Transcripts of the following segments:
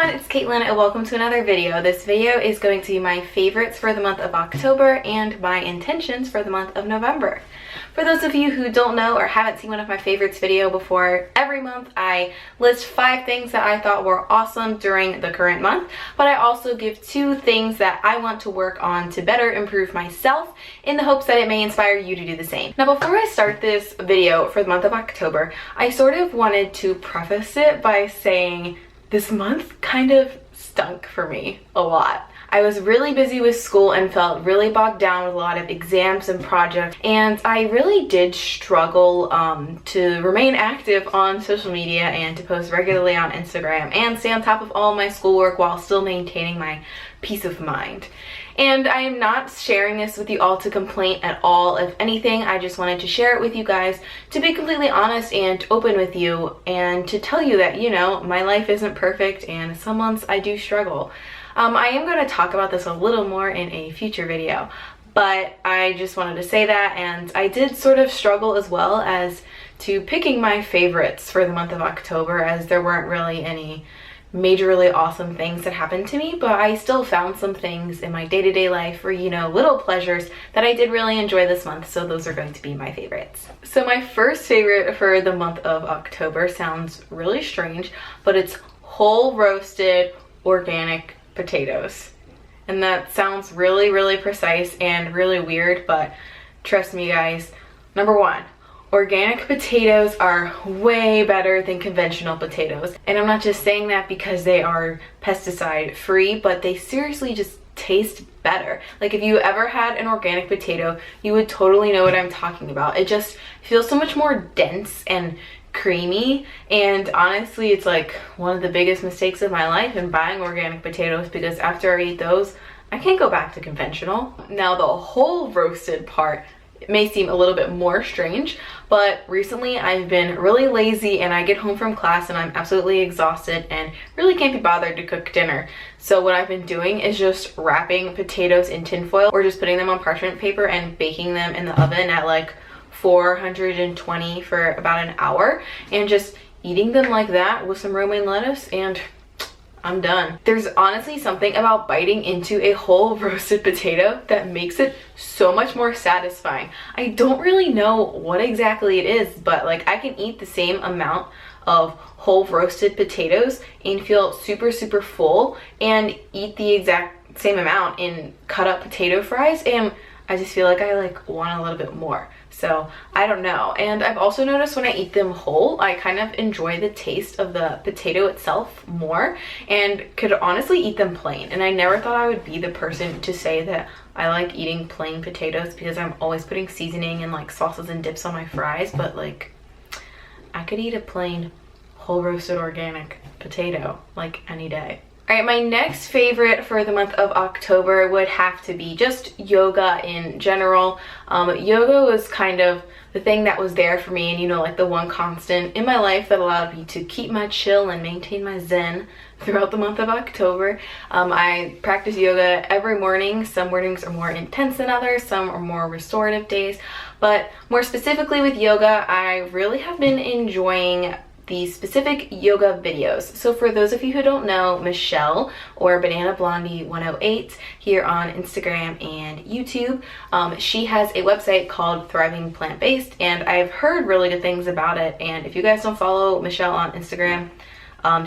everyone, it's Caitlin and welcome to another video. This video is going to be my favorites for the month of October and my intentions for the month of November. For those of you who don't know or haven't seen one of my favorites video before, every month I list 5 things that I thought were awesome during the current month, but I also give 2 things that I want to work on to better improve myself in the hopes that it may inspire you to do the same. Now before I start this video for the month of October, I sort of wanted to preface it by saying this month kind of stunk for me a lot. I was really busy with school and felt really bogged down with a lot of exams and projects, and I really did struggle to remain active on social media and to post regularly on Instagram and stay on top of all my schoolwork while still maintaining my peace of mind. And I am not sharing this with you all to complain at all. If anything, I just wanted to share it with you guys to be completely honest and open with you and to tell you that, you know, my life isn't perfect and some months I do struggle. I am going to talk about this a little more in a future video, but I just wanted to say that, and I did sort of struggle as well as to picking my favorites for the month of October, as there weren't really any majorly awesome things that happened to me, but I still found some things in my day-to-day life or, you know, little pleasures that I did really enjoy this month, so those are going to be my favorites. So my first favorite for the month of October sounds really strange, but it's whole roasted organic potatoes. And that sounds really precise and really weird, but trust me guys, number 1, organic potatoes are way better than conventional potatoes. And I'm not just saying that because they are pesticide free, but they seriously just taste better. Like if you ever had an organic potato, you would totally know what I'm talking about. It just feels so much more dense and creamy, and honestly it's like one of the biggest mistakes of my life in buying organic potatoes, because after I eat those I can't go back to conventional. Now the whole roasted part, it may seem a little bit more strange, but recently I've been really lazy and I get home from class and I'm absolutely exhausted and really can't be bothered to cook dinner. So what I've been doing is just wrapping potatoes in tinfoil or just putting them on parchment paper and baking them in the oven at like 420 for about an hour and just eating them like that with some romaine lettuce, and I'm done. There's honestly something about biting into a whole roasted potato that makes it so much more satisfying. I don't really know what exactly it is, but like I can eat the same amount of whole roasted potatoes and feel super full and eat the exact same amount in cut up potato fries, and I just feel like I want a little bit more. So I don't know. And I've also noticed when I eat them whole, I kind of enjoy the taste of the potato itself more and could honestly eat them plain. And I never thought I would be the person to say that I like eating plain potatoes because I'm always putting seasoning and like sauces and dips on my fries, but like I could eat a plain whole roasted organic potato like any day. Alright, my next favorite for the month of October would have to be just yoga in general. Yoga was kind of the thing that was there for me, and you know, like the one constant in my life that allowed me to keep my chill and maintain my zen throughout the month of October. I practice yoga every morning. Some mornings are more intense than others, some are more restorative days, but more specifically with yoga, I really have been enjoying these specific yoga videos. So for those of you who don't know, Michelle, or Banana Blondie 108 here on Instagram and YouTube, she has a website called Thriving Plant Based, and I've heard really good things about it. And if you guys don't follow Michelle on Instagram,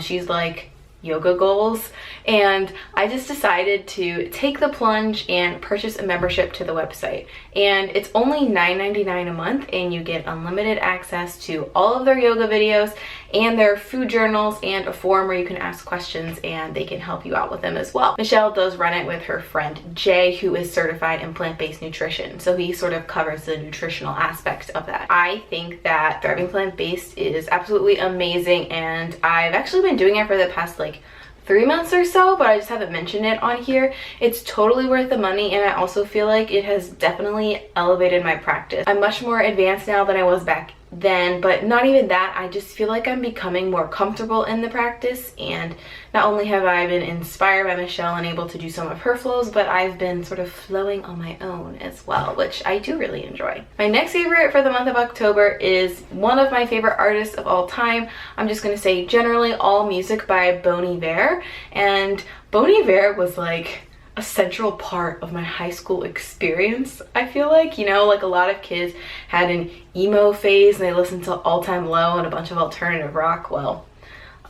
she's like yoga goals, and I just decided to take the plunge and purchase a membership to the website. And it's only $9.99 a month, and you get unlimited access to all of their yoga videos and their food journals and a forum where you can ask questions and they can help you out with them as well. Michelle does run it with her friend Jay, who is certified in plant-based nutrition, so he sort of covers the nutritional aspect of that. I think that Thriving Plant-Based is absolutely amazing, and I've actually been doing it for the past like 3 months or so, but I just haven't mentioned it on here. It's totally worth the money, and I also feel like it has definitely elevated my practice. I'm much more advanced now than I was back then, but not even that. I just feel like I'm becoming more comfortable in the practice, and not only have I been inspired by Michelle and able to do some of her flows, but I've been sort of flowing on my own as well, which I do really enjoy. My next favorite for the month of October is one of my favorite artists of all time. I'm just gonna say generally all music by Bon Iver, and Bon Iver was like a central part of my high school experience. I feel like, you know, like a lot of kids had an emo phase and they listened to All Time Low and a bunch of alternative rock. Well,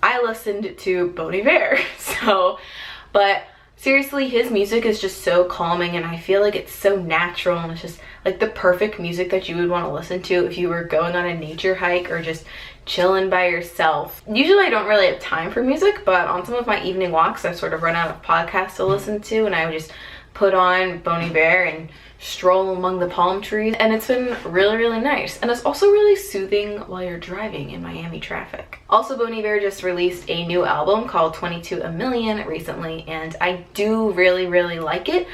I listened to Bon Iver. But seriously, his music is just so calming, and I feel like it's so natural, and it's just like the perfect music that you would want to listen to if you were going on a nature hike or just chilling by yourself. Usually I don't really have time for music, but on some of my evening walks I sort of run out of podcasts to listen to, and I would just put on Bon Iver and stroll among the palm trees, and it's been really nice. And it's also really soothing while you're driving in Miami traffic. Also, Bon Iver just released a new album called 22 A Million recently, and I do really like it.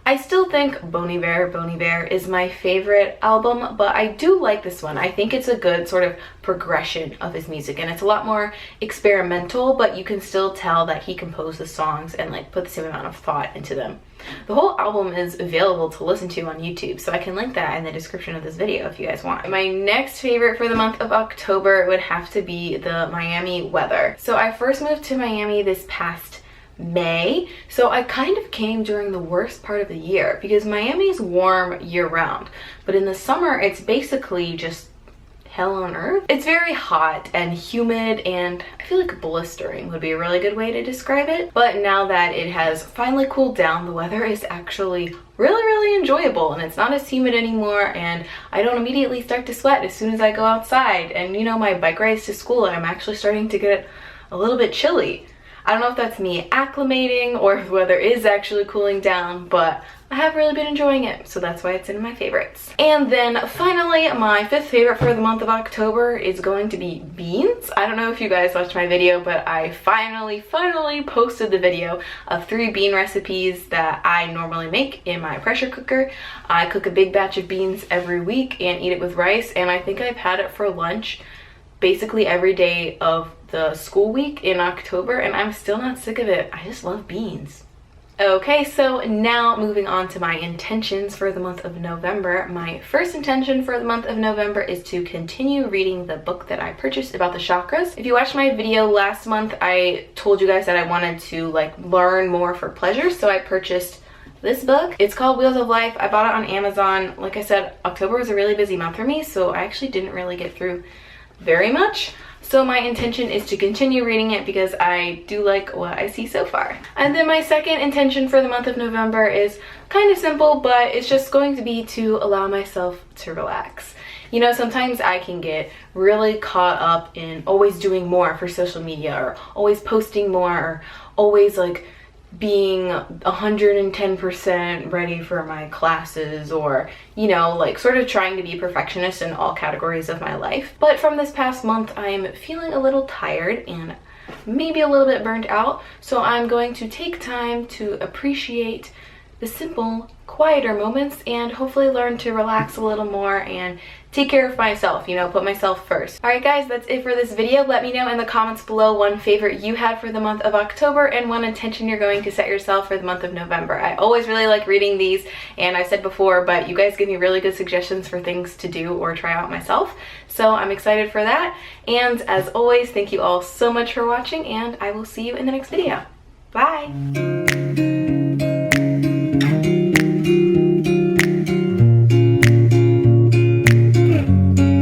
I still think Bon Iver is my favorite album, but I do like this one. I think it's a good sort of progression of his music, and it's a lot more experimental, but you can still tell that he composed the songs and like put the same amount of thought into them. The whole album is available to listen to on YouTube, so I can link that in the description of this video if you guys want. My next favorite for the month of October would have to be the Miami weather. So I first moved to Miami this past May, so I kind of came during the worst part of the year because Miami is warm year-round, but in the summer it's basically just hell on earth. It's very hot and humid, and I feel like blistering would be a really good way to describe it. But now that it has finally cooled down, the weather is actually really enjoyable, and it's not as humid anymore, and I don't immediately start to sweat as soon as I go outside. And you know, my bike rides to school, I'm actually starting to get a little bit chilly. I don't know if that's me acclimating or if the weather is actually cooling down, but I have really been enjoying it, so that's why it's in my favorites. And then finally, my fifth favorite for the month of October is going to be beans. I don't know if you guys watched my video, but I finally posted the video of 3 bean recipes that I normally make in my pressure cooker. I cook a big batch of beans every week and eat it with rice, and I think I've had it for lunch basically every day of the school week in October, and I'm still not sick of it. I just love beans. Okay, so now moving on to my intentions for the month of November. My first intention for the month of November is to continue reading the book that I purchased about the chakras. If you watched my video last month, I told you guys that I wanted to like learn more for pleasure, so I purchased this book. It's called Wheels of Life. I bought it on Amazon. Like I said, October was a really busy month for me, so I actually didn't really get through very much. So my intention is to continue reading it because I do like what I see so far. And then my second intention for the month of November is kind of simple, but it's just going to be to allow myself to relax. You know, sometimes I can get really caught up in always doing more for social media, or always posting more, or always like being 110% ready for my classes, or you know, like sort of trying to be a perfectionist in all categories of my life. But from this past month, I'm feeling a little tired and maybe a little bit burnt out, so I'm going to take time to appreciate the simple, quieter moments and hopefully learn to relax a little more and take care of myself, you know, put myself first. Alright guys, that's it for this video. Let me know in the comments below one favorite you had for the month of October and one intention you're going to set yourself for the month of November. I always really like reading these, and I've said before, but you guys give me really good suggestions for things to do or try out myself. So I'm excited for that. And as always, thank you all so much for watching, and I will see you in the next video. Bye!